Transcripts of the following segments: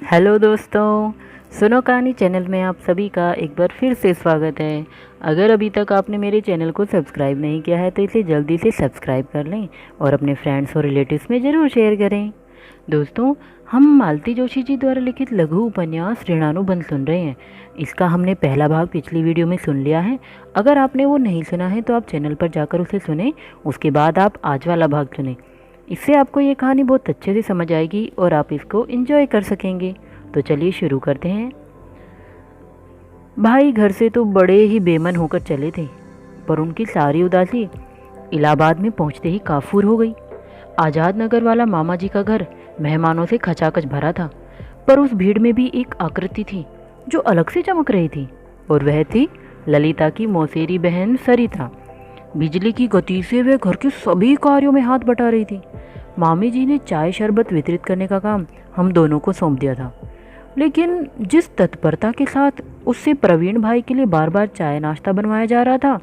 Hello दोस्तों, सुनो कहानी चैनल में आप सभी का एक बार फिर से स्वागत है। अगर अभी तक आपने मेरे चैनल को सब्सक्राइब नहीं किया है तो इसे जल्दी से सब्सक्राइब कर लें और अपने फ्रेंड्स और रिलेटिव्स में ज़रूर शेयर करें। दोस्तों, हम मालती जोशी जी द्वारा लिखित लघु उपन्यास ऋणानुबंध सुन रहे हैं। इसका हमने पहला भाग पिछली वीडियो में सुन लिया है। अगर आपने वो नहीं सुना है तो आप चैनल पर जाकर उसे सुनें, उसके बाद आप आज वाला भाग सुनें। इससे आपको ये कहानी बहुत अच्छे से समझ आएगी और आप इसको एंजॉय कर सकेंगे। तो चलिए शुरू करते हैं। भाई घर से तो बड़े ही बेमन होकर चले थे, पर उनकी सारी उदासी इलाहाबाद में पहुंचते ही काफूर हो गई। आज़ाद नगर वाला मामा जी का घर मेहमानों से खचाखच भरा था, पर उस भीड़ में भी एक आकृति थी जो अलग से चमक रही थी, और वह थी ललिता की मौसेरी बहन सरिता। बिजली की गति से वह घर के सभी कार्यों में हाथ बटा रही थी। मामी जी ने चाय शरबत वितरित करने का काम हम दोनों को सौंप दिया था, लेकिन जिस तत्परता के साथ उससे प्रवीण भाई के लिए बार बार चाय नाश्ता बनवाया जा रहा था,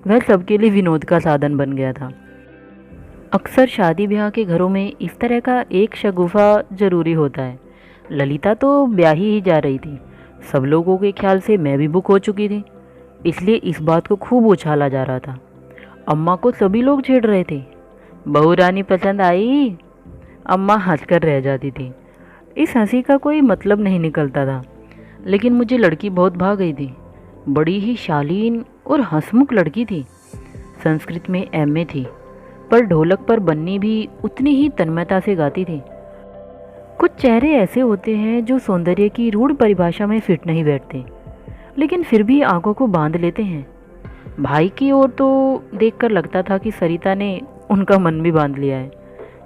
वह सबके लिए विनोद का साधन बन गया था। अक्सर शादी ब्याह के घरों में इस तरह का एक शगुफा जरूरी होता है। ललिता तो ब्याही ही जा रही थी। सब लोगों के ख्याल से मैं भी बुक हो चुकी थी, इसलिए इस बात को खूब उछाला जा रहा था। अम्मा को सभी लोग छेड़ रहे थे, बहू रानी पसंद आई। अम्मा हंसकर रह जाती थी। इस हंसी का कोई मतलब नहीं निकलता था, लेकिन मुझे लड़की बहुत भा गई थी। बड़ी ही शालीन और हंसमुख लड़की थी। संस्कृत में एमए थी, पर ढोलक पर बन्नी भी उतनी ही तन्मयता से गाती थी। कुछ चेहरे ऐसे होते हैं जो सौंदर्य की रूढ़ परिभाषा में फिट नहीं बैठते, लेकिन फिर भी आंखों को बांध लेते हैं। भाई की ओर तो देखकर लगता था कि सरिता ने उनका मन भी बांध लिया है।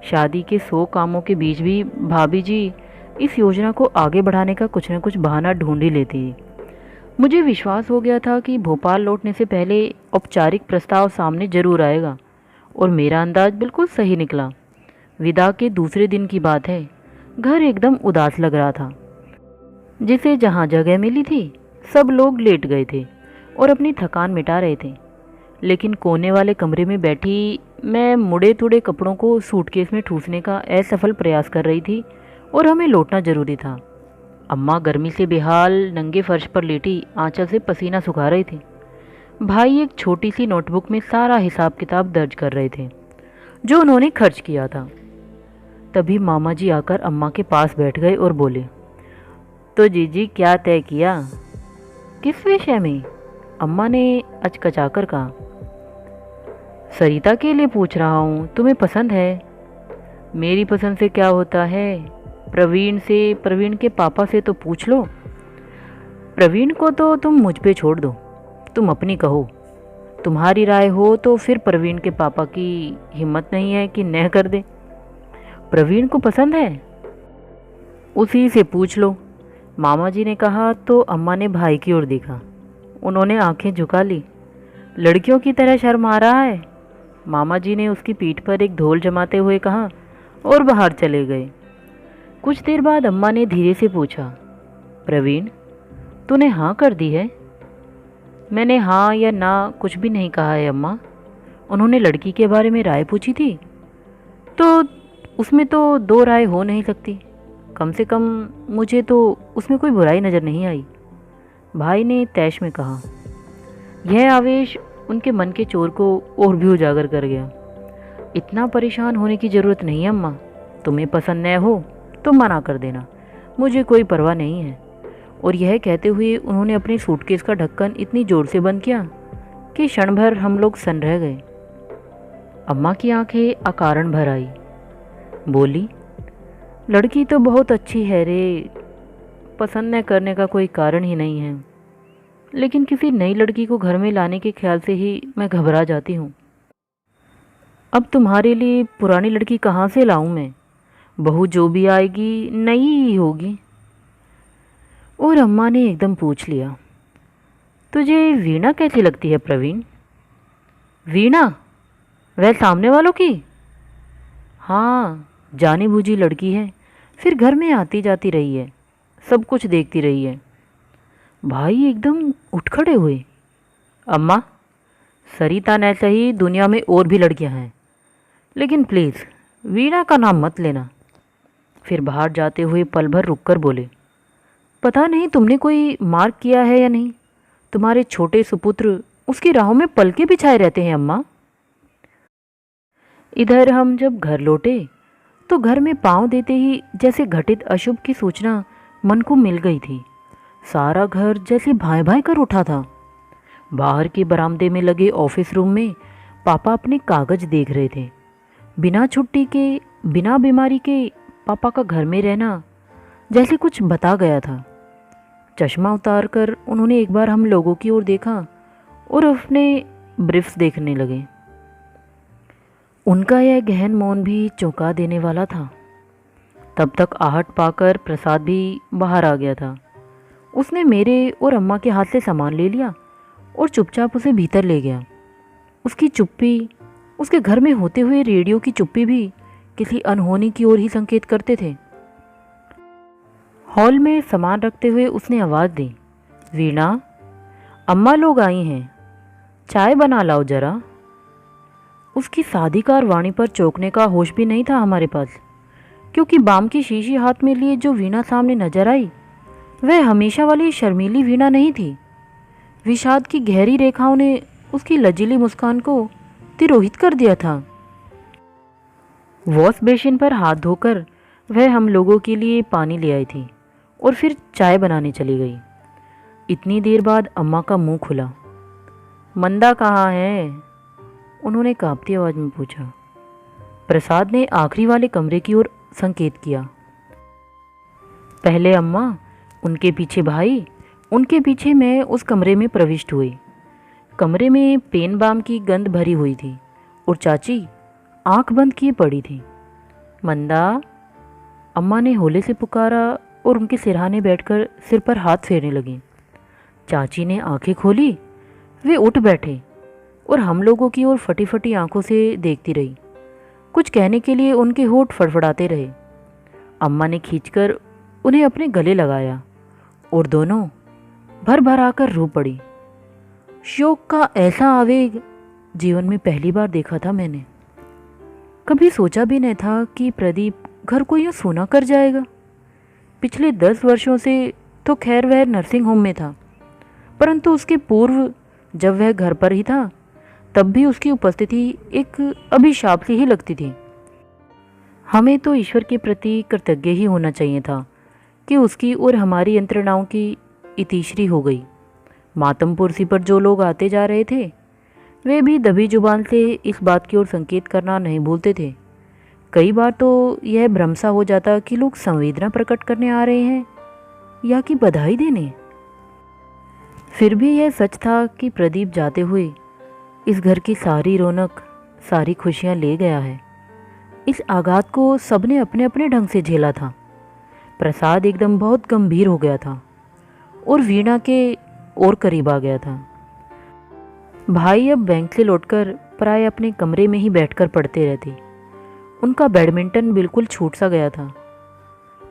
शादी के 100 कामों के बीच भी भाभी जी इस योजना को आगे बढ़ाने का कुछ न कुछ बहाना ढूंढ ही लेती। मुझे विश्वास हो गया था कि भोपाल लौटने से पहले औपचारिक प्रस्ताव सामने जरूर आएगा, और मेरा अंदाज बिल्कुल सही निकला। विदा के दूसरे दिन की बात है। घर एकदम उदास लग रहा था। जिसे जहाँ जगह मिली थी सब लोग लेट गए थे और अपनी थकान मिटा रहे थे, लेकिन कोने वाले कमरे में बैठी मैं मुड़े तुड़े कपड़ों को सूटकेस में ठूसने का असफल प्रयास कर रही थी, और हमें लौटना जरूरी था। अम्मा गर्मी से बेहाल नंगे फर्श पर लेटी आंचल से पसीना सुखा रही थी। भाई एक छोटी सी नोटबुक में सारा हिसाब किताब दर्ज कर रहे थे जो उन्होंने खर्च किया था। तभी मामा जी आकर अम्मा के पास बैठ गए और बोले, तो जीजी क्या तय किया? किस विषय में? अम्मा ने अचकचाकर कहा। सरिता के लिए पूछ रहा हूँ, तुम्हें पसंद है? मेरी पसंद से क्या होता है? प्रवीण के पापा से तो पूछ लो। प्रवीण को तो तुम मुझ पे छोड़ दो, तुम अपनी कहो। तुम्हारी राय हो तो फिर प्रवीण के पापा की हिम्मत नहीं है कि न कर दे। प्रवीण को पसंद है, उसी से पूछ लो, मामा जी ने कहा। तो अम्मा ने भाई की ओर देखा। उन्होंने आंखें झुका ली। लड़कियों की तरह शर्म आ रहा है? मामा जी ने उसकी पीठ पर एक ढोल जमाते हुए कहा और बाहर चले गए। कुछ देर बाद अम्मा ने धीरे से पूछा, प्रवीण, तूने हाँ कर दी है? मैंने हाँ या ना कुछ भी नहीं कहा है अम्मा। उन्होंने लड़की के बारे में राय पूछी थी, तो उसमें तो दो राय हो नहीं सकती। कम से कम मुझे तो उसमें कोई बुराई नज़र नहीं आई, भाई ने तैश में कहा। यह आवेश उनके मन के चोर को और भी उजागर कर गया। इतना परेशान होने की ज़रूरत नहीं है अम्मा। तुम्हें पसंद न हो तो मना कर देना, मुझे कोई परवाह नहीं है। और यह कहते हुए उन्होंने अपने सूटकेस का ढक्कन इतनी जोर से बंद किया कि क्षण भर हम लोग सन रह गए। अम्मा की आंखें अकारण भर आई। बोली, लड़की तो बहुत अच्छी है रे, पसंद न करने का कोई कारण ही नहीं है, लेकिन किसी नई लड़की को घर में लाने के ख्याल से ही मैं घबरा जाती हूँ। अब तुम्हारे लिए पुरानी लड़की कहाँ से लाऊं मैं? बहू जो भी आएगी नई ही होगी। और अम्मा ने एकदम पूछ लिया, तुझे वीणा कैसी लगती है प्रवीण? वीणा? वह सामने वालों की? हाँ, जानी बूझी लड़की है, फिर घर में आती जाती रही है, सब कुछ देखती रही है। भाई एकदम उठ खड़े हुए। अम्मा, सरिता न सही दुनिया में और भी लड़कियां हैं, लेकिन प्लीज़ वीणा का नाम मत लेना। फिर बाहर जाते हुए पल भर रुककर बोले, पता नहीं तुमने कोई मार्क किया है या नहीं, तुम्हारे छोटे सुपुत्र उसकी राहों में पलके बिछाए रहते हैं अम्मा। इधर हम जब घर लौटे तो घर में पांव देते ही जैसे घटित अशुभ की सूचना मन को मिल गई थी। सारा घर जैसे भाई भाई कर उठा था। बाहर के बरामदे में लगे ऑफिस रूम में पापा अपने कागज देख रहे थे। बिना छुट्टी के, बिना बीमारी के पापा का घर में रहना जैसे कुछ बता गया था। चश्मा उतार कर उन्होंने एक बार हम लोगों की ओर देखा और अपने ब्रीफ्स देखने लगे। उनका यह गहन मौन भी चौंका देने वाला था। तब तक आहट पाकर प्रसाद भी बाहर आ गया था। उसने मेरे और अम्मा के हाथ से सामान ले लिया और चुपचाप उसे भीतर ले गया। उसकी चुप्पी, उसके घर में होते हुए रेडियो की चुप्पी भी किसी अनहोनी की ओर ही संकेत करते थे। हॉल में सामान रखते हुए उसने आवाज़ दी, वीणा, अम्मा लोग आई हैं, चाय बना लाओ जरा। उसकी साधीकार वाणी पर चौंकने का होश भी नहीं था हमारे पास, क्योंकि बाम की शीशी हाथ में लिए जो वीणा सामने नजर आई वह हमेशा वाली शर्मीली वीणा नहीं थी। विषाद की गहरी रेखाओं ने उसकी लजीली मुस्कान को तिरोहित कर दिया था। वॉश बेसिन पर हाथ धोकर वह हम लोगों के लिए पानी ले आई थी और फिर चाय बनाने चली गई। इतनी देर बाद अम्मा का मुंह खुला। मंदा कहाँ है? उन्होंने कांपती आवाज़ में पूछा। प्रसाद ने आखिरी वाले कमरे की ओर संकेत किया। पहले अम्मा, उनके पीछे भाई, उनके पीछे मैं उस कमरे में प्रविष्ट हुई। कमरे में पेन बाम की गंध भरी हुई थी और चाची आंख बंद किए पड़ी थी। मंदा, अम्मा ने होले से पुकारा और उनके सिरहाने बैठकर सिर पर हाथ फेरने लगी। चाची ने आंखें खोली, वे उठ बैठे और हम लोगों की ओर फटी फटी आंखों से देखती रही। कुछ कहने के लिए उनके होंठ फड़फड़ाते रहे। अम्मा ने खींचकर उन्हें अपने गले लगाया और दोनों भर भर आकर रो पड़ी। शोक का ऐसा आवेग जीवन में पहली बार देखा था मैंने। कभी सोचा भी नहीं था कि प्रदीप घर को यूँ सूना कर जाएगा। पिछले 10 वर्षों से तो खैर वह नर्सिंग होम में था, परंतु उसके पूर्व जब वह घर पर ही था तब भी उसकी उपस्थिति एक अभिशाप सी ही लगती थी। हमें तो ईश्वर के प्रति कृतज्ञ ही होना चाहिए था कि उसकी और हमारी यंत्रणाओं की इतिश्री हो गई। मातम कुर्सी पर जो लोग आते जा रहे थे वे भी दबी जुबान से इस बात की ओर संकेत करना नहीं भूलते थे। कई बार तो यह भ्रम सा हो जाता कि लोग संवेदना प्रकट करने आ रहे हैं या कि बधाई देने। फिर भी यह सच था कि प्रदीप जाते हुए इस घर की सारी रौनक, सारी खुशियां ले गया है। इस आघात को सबने अपने अपने ढंग से झेला था। प्रसाद एकदम बहुत गंभीर हो गया था और वीणा के और करीब आ गया था। भाई अब बैंक से लौटकर प्राय अपने कमरे में ही बैठकर पढ़ते रहते। उनका बैडमिंटन बिल्कुल छूट सा गया था।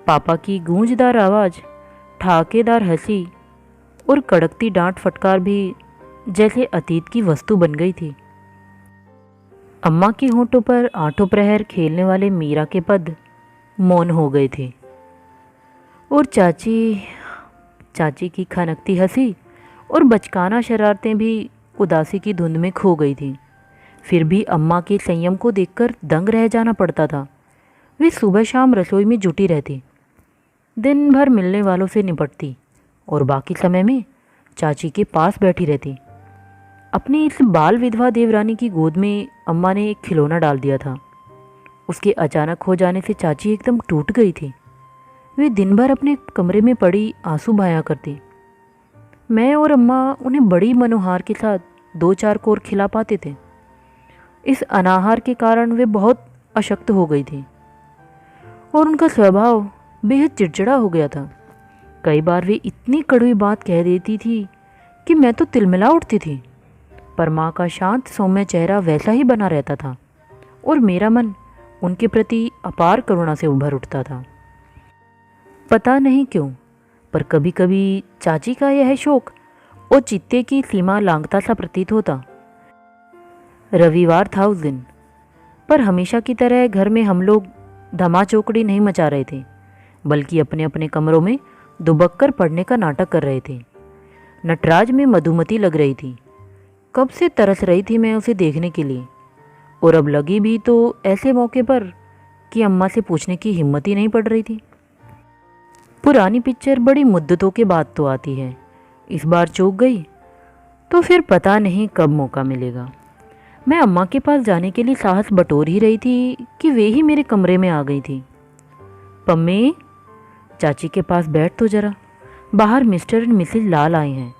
पापा की गूंजदार आवाज़, ठाकेदार हंसी और कड़कती डांट फटकार भी जैसे अतीत की वस्तु बन गई थी। अम्मा के होंठों पर आठों प्रहर खेलने वाले मीरा के पद मौन हो गए थे और चाची की खनकती हंसी और बचकाना शरारतें भी उदासी की धुंध में खो गई थी। फिर भी अम्मा के संयम को देखकर दंग रह जाना पड़ता था। वे सुबह शाम रसोई में जुटी रहती, दिन भर मिलने वालों से निपटती और बाकी समय में चाची के पास बैठी रहती। अपनी इस बाल विधवा देवरानी की गोद में अम्मा ने एक खिलौना डाल दिया था। उसके अचानक हो जाने से चाची एकदम टूट गई थी। वे दिन भर अपने कमरे में पड़ी आंसू बहाया करती। मैं और अम्मा उन्हें बड़ी मनोहार के साथ 2-4 कोर खिला पाते थे। इस अनाहार के कारण वे बहुत अशक्त हो गई थी और उनका स्वभाव बेहद चिड़चिड़ा हो गया था। कई बार वे इतनी कड़वी बात कह देती थी कि मैं तो तिलमिला उठती थी, पर माँ का शांत सौम्य चेहरा वैसा ही बना रहता था और मेरा मन उनके प्रति अपार करुणा से उभर उठता था। पता नहीं क्यों, पर कभी कभी चाची का यह शोक और चित्ते की सीमा लांघता सा प्रतीत होता। रविवार था उस दिन, पर हमेशा की तरह घर में हम लोग धमाचौकड़ी नहीं मचा रहे थे, बल्कि अपने अपने कमरों में दुबक्कर पढ़ने का नाटक कर रहे थे। नटराज में मधुमती लग रही थी। कब से तरस रही थी मैं उसे देखने के लिए, और अब लगी भी तो ऐसे मौके पर कि अम्मा से पूछने की हिम्मत ही नहीं पड़ रही थी। पुरानी पिक्चर बड़ी मुद्दतों के बाद तो आती है, इस बार चूक गई तो फिर पता नहीं कब मौका मिलेगा। मैं अम्मा के पास जाने के लिए साहस बटोर ही रही थी कि वे ही मेरे कमरे में आ गई थी। पम्मी, चाची के पास बैठ तो जरा, बाहर मिस्टर एंड मिसेज लाल आए हैं,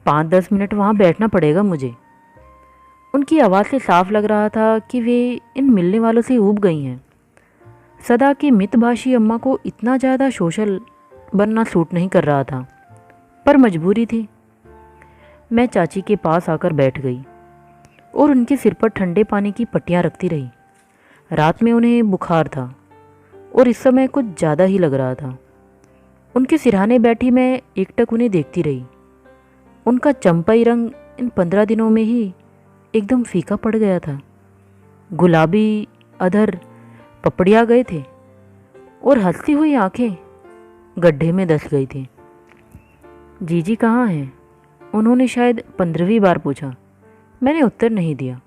5-10 मिनट वहाँ बैठना पड़ेगा मुझे। उनकी आवाज़ से साफ लग रहा था कि वे इन मिलने वालों से ऊब गई हैं। सदा की मितभाषी अम्मा को इतना ज़्यादा सोशल बनना सूट नहीं कर रहा था, पर मजबूरी थी। मैं चाची के पास आकर बैठ गई और उनके सिर पर ठंडे पानी की पट्टियाँ रखती रही। रात में उन्हें बुखार था और इस समय कुछ ज़्यादा ही लग रहा था। उनके सिरहाने बैठी मैं एकटक उन्हें देखती रही। उनका चंपाई रंग इन 15 दिनों में ही एकदम फीका पड़ गया था। गुलाबी अधर पपड़िया गए थे और हंसती हुई आंखें गड्ढे में धंस गई थी। जीजी कहाँ हैं? उन्होंने शायद 15वीं बार पूछा। मैंने उत्तर नहीं दिया,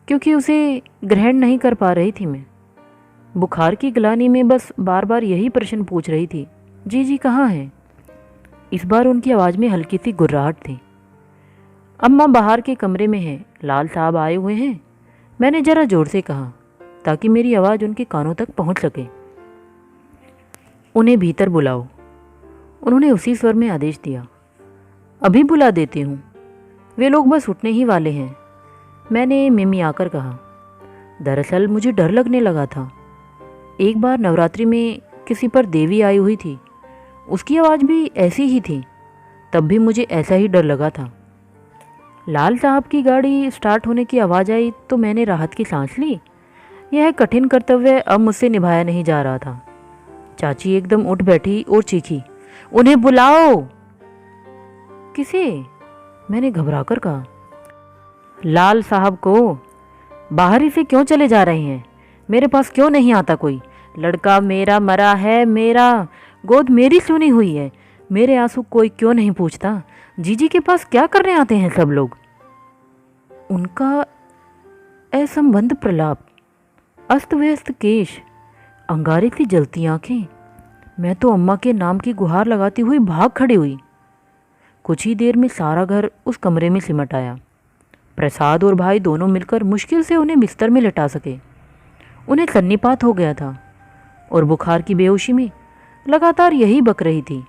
क्योंकि उसे ग्रहण नहीं कर पा रही थी मैं। बुखार की गिलानी में बस बार बार यही प्रश्न पूछ रही थी, जीजी कहाँ हैं? इस बार उनकी आवाज़ में हल्की सी गुर्राहट थी। अम्मा बाहर के कमरे में हैं, लाल साहब आए हुए हैं, मैंने ज़रा जोर से कहा ताकि मेरी आवाज़ उनके कानों तक पहुंच सके। उन्हें भीतर बुलाओ, उन्होंने उसी स्वर में आदेश दिया। अभी बुला देती हूँ, वे लोग बस उठने ही वाले हैं, मैंने मिमी आकर कहा। दरअसल मुझे डर लगने लगा था। एक बार नवरात्रि में किसी पर देवी आई हुई थी, उसकी आवाज़ भी ऐसी ही थी, तब भी मुझे ऐसा ही डर लगा था। लाल साहब की गाड़ी स्टार्ट होने की आवाज़ आई तो मैंने राहत की सांस ली। यह कठिन कर्तव्य अब मुझसे निभाया नहीं जा रहा था। चाची एकदम उठ बैठी और चीखी, उन्हें बुलाओ। किसे? मैंने घबराकर कहा। लाल साहब को। बाहर ही से क्यों चले जा रहे हैं? मेरे पास क्यों नहीं आता कोई? लड़का मेरा मरा है, मेरा गोद मेरी सुनी हुई है, मेरे आंसू कोई क्यों नहीं पूछता? जीजी के पास क्या करने आते हैं सब लोग? उनका असंबद्ध प्रलाप, अस्त व्यस्त केश, अंगारे सी जलती आंखें। मैं तो अम्मा के नाम की गुहार लगाती हुई भाग खड़ी हुई। कुछ ही देर में सारा घर उस कमरे में सिमट आया। प्रसाद और भाई दोनों मिलकर मुश्किल से उन्हें बिस्तर में लिटा सके। उन्हें सन्निपात हो गया था और बुखार की बेहोशी में लगातार यही बक रही थी,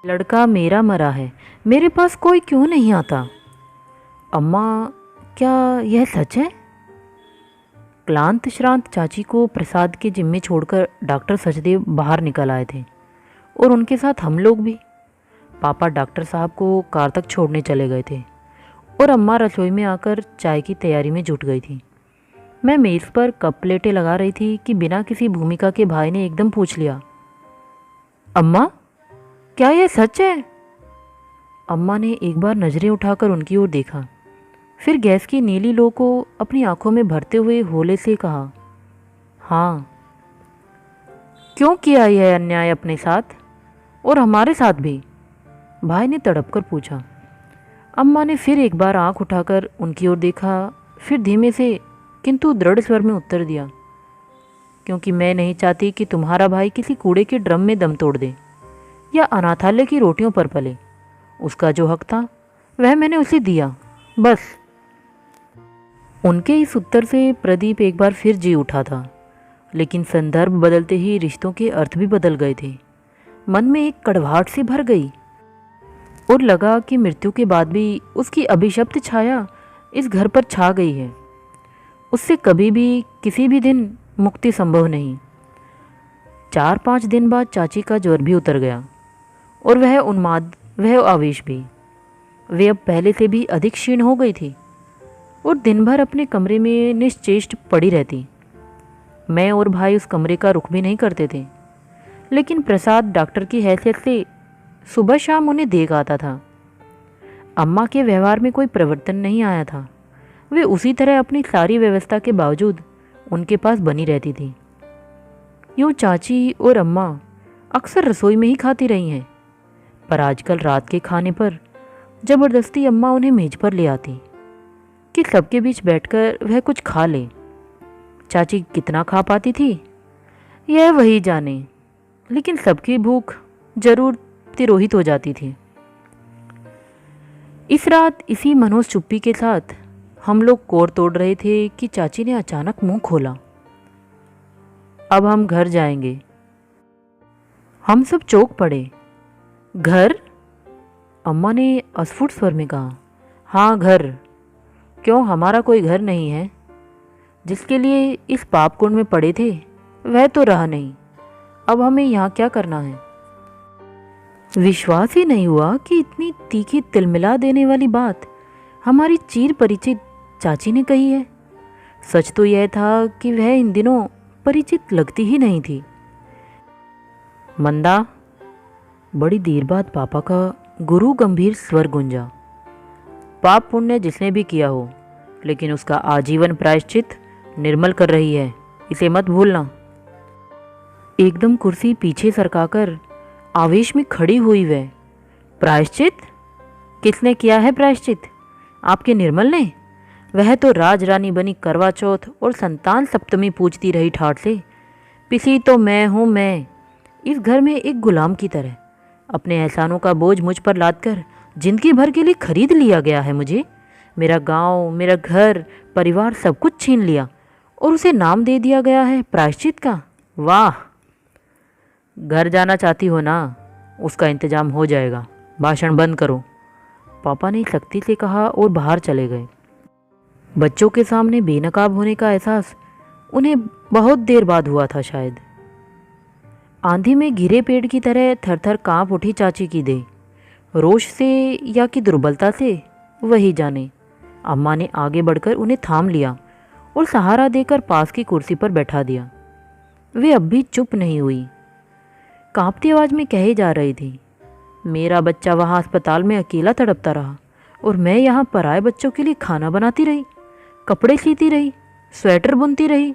लड़का मेरा मरा है, मेरे पास कोई क्यों नहीं आता? अम्मा, क्या यह सच है? क्लांत श्रांत चाची को प्रसाद के जिम्मे छोड़कर डॉक्टर सचदेव बाहर निकल आए थे और उनके साथ हम लोग भी। पापा डॉक्टर साहब को कार तक छोड़ने चले गए थे और अम्मा रसोई में आकर चाय की तैयारी में जुट गई थी। मैं मेज़ पर कप प्लेटें लगा रही थी कि बिना किसी भूमिका के भाई ने एकदम पूछ लिया, अम्मा, क्या यह सच है? अम्मा ने एक बार नज़रें उठाकर उनकी ओर देखा, फिर गैस की नीली लो को अपनी आंखों में भरते हुए होले से कहा, हाँ। क्यों किया यह अन्याय अपने साथ और हमारे साथ भी? भाई ने तड़प कर पूछा। अम्मा ने फिर एक बार आंख उठाकर उनकी ओर देखा, फिर धीमे से किंतु दृढ़ स्वर में उत्तर दिया, क्योंकि मैं नहीं चाहती कि तुम्हारा भाई किसी कूड़े के ड्रम में दम तोड़ दे या अनाथालय की रोटियों पर पले। उसका जो हक था वह मैंने उसे दिया, बस। उनके इस उत्तर से प्रदीप एक बार फिर जी उठा था, लेकिन संदर्भ बदलते ही रिश्तों के अर्थ भी बदल गए थे। मन में एक कड़वाहट से भर गई और लगा कि मृत्यु के बाद भी उसकी अभिशप्त छाया इस घर पर छा गई है। उससे कभी भी किसी भी दिन मुक्ति संभव नहीं। 4-5 दिन बाद चाची का ज्वर भी उतर गया और वह उन्माद, वह आवेश भी। वे अब पहले से भी अधिक क्षीण हो गई थी और दिन भर अपने कमरे में निश्चेष्ट पड़ी रहती। मैं और भाई उस कमरे का रुख भी नहीं करते थे, लेकिन प्रसाद डॉक्टर की हैसियत से सुबह शाम उन्हें देख आता था। अम्मा के व्यवहार में कोई परिवर्तन नहीं आया था। वे उसी तरह अपनी सारी व्यवस्था के बावजूद उनके पास बनी रहती थी। यूँ चाची और अम्मा अक्सर रसोई में ही खाती रही हैं, पर आजकल रात के खाने पर ज़बरदस्ती अम्मा उन्हें मेज पर ले आती कि सबके बीच बैठकर वह कुछ खा ले। चाची कितना खा पाती थी यह वही जाने, लेकिन सबकी भूख जरूर तिरोहित हो जाती थी। इस रात इसी मनोज चुप्पी के साथ हम लोग कोर तोड़ रहे थे कि चाची ने अचानक मुंह खोला। अब हम घर जाएंगे। हम सब चौंक पड़े। घर? अम्मा ने अस्फुट स्वर में कहा। हाँ घर। क्यों, हमारा कोई घर नहीं है? जिसके लिए इस पाप कुंड में पड़े थे वह तो रहा नहीं, अब हमें यहाँ क्या करना है? विश्वास ही नहीं हुआ कि इतनी तीखी तिलमिला देने वाली बात हमारी चिर परिचित चाची ने कही है। सच तो यह था कि वह इन दिनों परिचित लगती ही नहीं थी। मंदा, बड़ी देर बाद पापा का गुरु गंभीर स्वर गूंजा। पाप पुण्य जिसने भी किया हो, लेकिन उसका आजीवन प्रायश्चित निर्मल कर रही है, इसे मत भूलना। एकदम कुर्सी पीछे सरकाकर आवेश में खड़ी हुई वह। प्रायश्चित? किसने किया है प्रायश्चित? आपके निर्मल ने? वह तो राजरानी बनी करवा चौथ और संतान सप्तमी पूजती रही ठाठ से। पिसी तो मैं हूँ, मैं इस घर में एक गुलाम की तरह। अपने एहसानों का बोझ मुझ पर लादकर जिंदगी भर के लिए खरीद लिया गया है मुझे। मेरा गांव, मेरा घर, परिवार सब कुछ छीन लिया और उसे नाम दे दिया गया है प्रायश्चित का। वाह! घर जाना चाहती हो ना? उसका इंतजाम हो जाएगा। भाषण बंद करो, पापा ने सख्ती से कहा और बाहर चले गए। बच्चों के सामने बेनकाब होने का एहसास उन्हें बहुत देर बाद हुआ था शायद। आंधी में घिरे पेड़ की तरह थर-थर कांप उठी चाची की देह, रोष से या कि दुर्बलता से वही जाने। अम्मा ने आगे बढ़कर उन्हें थाम लिया और सहारा देकर पास की कुर्सी पर बैठा दिया। वे अब भी चुप नहीं हुई। कांपती आवाज में कहे जा रही थी, मेरा बच्चा वहाँ अस्पताल में अकेला तड़पता रहा और मैं यहाँ पराए बच्चों के लिए खाना बनाती रही, कपड़े सीती रही, स्वेटर बुनती रही,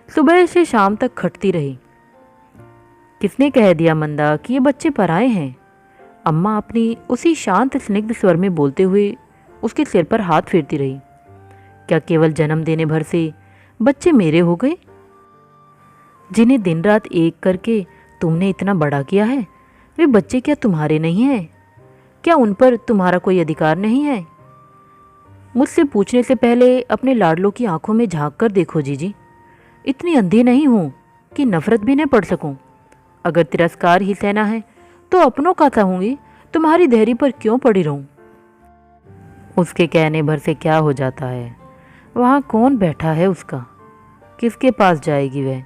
सुबह से शाम तक खटती रही। किसने कह दिया मंदा कि ये बच्चे पराए हैं? अम्मा अपनी उसी शांत स्निग्ध स्वर में बोलते हुए उसके सिर पर हाथ फेरती रही। क्या केवल जन्म देने भर से बच्चे मेरे हो गए, जिन्हें दिन रात एक करके तुमने इतना बड़ा किया है? वे बच्चे क्या तुम्हारे नहीं हैं? क्या उन पर तुम्हारा कोई अधिकार नहीं है? मुझसे पूछने से पहले अपने लाडलों की आंखों में झांक कर देखो जीजी। इतनी अंधी नहीं हूँ कि नफरत भी न पढ़ सकूं। अगर तिरस्कार ही सहना है तो अपनों का सहूंगी, तुम्हारी देहरी पर क्यों पड़ी रहूं? उसके कहने भर से क्या हो जाता है? वहाँ कौन बैठा है उसका? किसके पास जाएगी वह?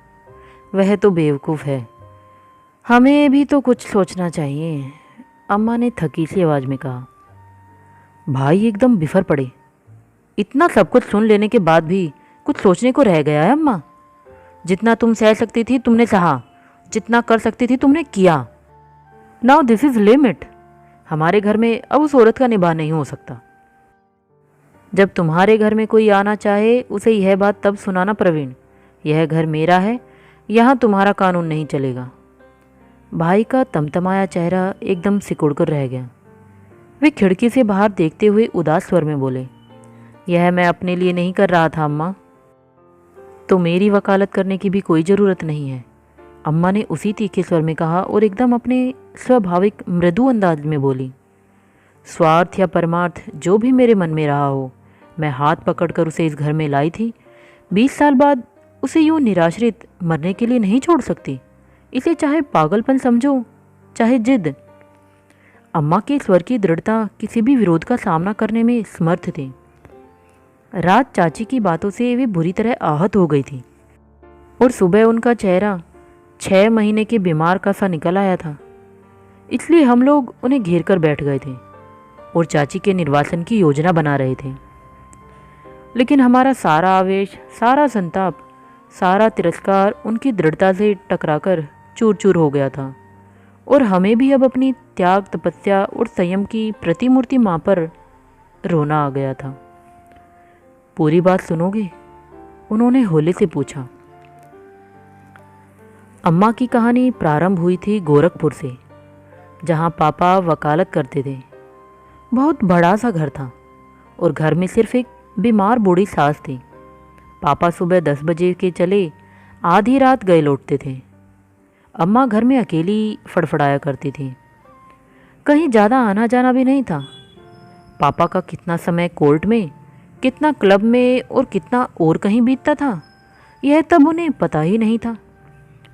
वह तो बेवकूफ़ है। हमें भी तो कुछ सोचना चाहिए, अम्मा ने थकी सी आवाज़ में कहा। भाई एकदम बिफर पड़े। इतना सब कुछ सुन लेने के बाद भी कुछ सोचने को रह गया है अम्मा? जितना तुम सह सकती थी तुमने सहा, जितना कर सकती थी तुमने किया। Now this is limit. हमारे घर में अब उस औरत का निभा नहीं हो सकता। जब तुम्हारे घर में कोई आना चाहे उसे यह बात तब सुनाना प्रवीण, यह घर मेरा है, यहाँ तुम्हारा कानून नहीं चलेगा। भाई का तमतमाया चेहरा एकदम सिकुड़कर रह गया। वे खिड़की से बाहर देखते हुए उदास स्वर में बोले, यह मैं अपने लिए नहीं कर रहा था अम्मा, तो मेरी वकालत करने की भी कोई ज़रूरत नहीं है। अम्मा ने उसी तीखे स्वर में कहा और एकदम अपने स्वाभाविक मृदु अंदाज में बोली, स्वार्थ या परमार्थ जो भी मेरे मन में रहा हो, मैं हाथ पकड़कर उसे इस घर में लाई थी। 20 साल बाद उसे यूँ निराश्रित मरने के लिए नहीं छोड़ सकती। इसे चाहे पागलपन समझो, चाहे जिद। अम्मा के स्वर की दृढ़ता किसी भी विरोध का सामना करने में समर्थ थी। रात चाची की बातों से वे बुरी तरह आहत हो गई थी और सुबह उनका चेहरा 6 महीने के बीमार का सा निकल आया था। इसलिए हम लोग उन्हें घेर कर बैठ गए थे और चाची के निर्वासन की योजना बना रहे थे। लेकिन हमारा सारा आवेश, सारा संताप, सारा तिरस्कार उनकी दृढ़ता से टकराकर चूर चूर हो गया था और हमें भी अब अपनी त्याग, तपस्या और संयम की प्रतिमूर्ति माँ पर रोना आ गया था। पूरी बात सुनोगे? उन्होंने होले से पूछा। अम्मा की कहानी प्रारंभ हुई थी गोरखपुर से, जहाँ पापा वकालत करते थे। बहुत बड़ा सा घर था और घर में सिर्फ एक बीमार बूढ़ी सास थी। पापा सुबह 10 बजे के चले आधी रात गए लौटते थे। अम्मा घर में अकेली फड़फड़ाया करती थी। कहीं ज़्यादा आना जाना भी नहीं था। पापा का कितना समय कोर्ट में, कितना क्लब में और कितना और कहीं बीतता था, यह तब उन्हें पता ही नहीं था।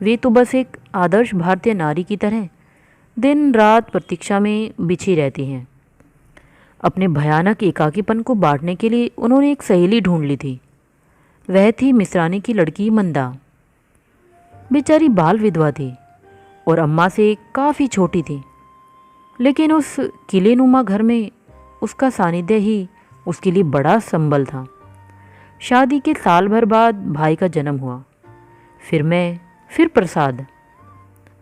वे तो बस एक आदर्श भारतीय नारी की तरह दिन रात प्रतीक्षा में बिछी रहती हैं। अपने भयानक एकाकीपन को बांटने के लिए उन्होंने एक सहेली ढूंढ ली थी। वह थी मिश्रानी की लड़की मंदा। बेचारी बाल विधवा थी और अम्मा से काफ़ी छोटी थी, लेकिन उस किलेनुमा घर में उसका सानिध्य ही उसके लिए बड़ा संबल था। शादी के साल भर बाद भाई का जन्म हुआ, फिर मैं, फिर प्रसाद।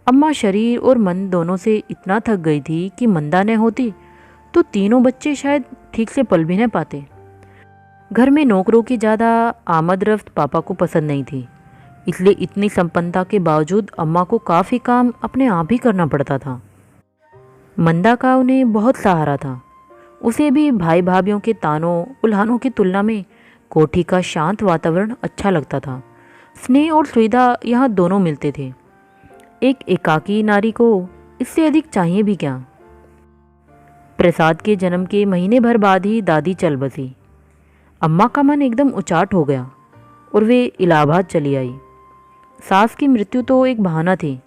अम्मा शरीर और मन दोनों से इतना थक गई थी कि मंदा न होती तो तीनों बच्चे शायद ठीक से पल भी न पाते। घर में नौकरों की ज़्यादा आमद रफ्त पापा को पसंद नहीं थी, इसलिए इतनी संपन्नता के बावजूद अम्मा को काफ़ी काम अपने आप ही करना पड़ता था। मंदा का उन्हें बहुत सहारा था। उसे भी भाई भाभीयों के तानों उल्हानों की तुलना में कोठी का शांत वातावरण अच्छा लगता था। स्नेह और सुविधा यहाँ दोनों मिलते थे। एक एकाकी नारी को इससे अधिक चाहिए भी क्या। प्रसाद के जन्म के महीने भर बाद ही दादी चल बसी। अम्मा का मन एकदम उचाट हो गया और वे इलाहाबाद चली आई। सास की मृत्यु तो एक बहाना थी।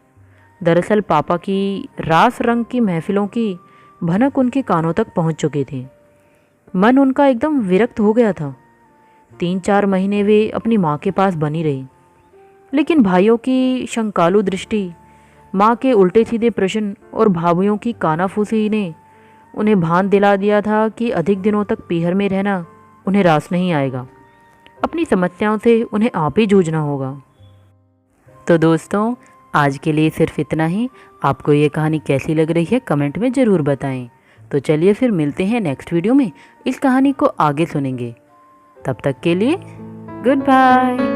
दरअसल पापा की रास रंग की महफिलों की भनक उनके कानों तक पहुंच चुकी थी। मन उनका एकदम विरक्त हो गया था। 3-4 महीने वे अपनी माँ के पास बनी रही, लेकिन भाइयों की शंकालु दृष्टि, माँ के उल्टे सीधे प्रश्न और भाभीयों की कानाफूसी ने उन्हें भान दिला दिया था कि अधिक दिनों तक पीहर में रहना उन्हें रास नहीं आएगा। अपनी समस्याओं से उन्हें आप ही जूझना होगा। तो दोस्तों, आज के लिए सिर्फ इतना ही। आपको ये कहानी कैसी लग रही है कमेंट में ज़रूर बताएं। तो चलिए फिर मिलते हैं नेक्स्ट वीडियो में। इस कहानी को आगे सुनेंगे। तब तक के लिए गुड बाय।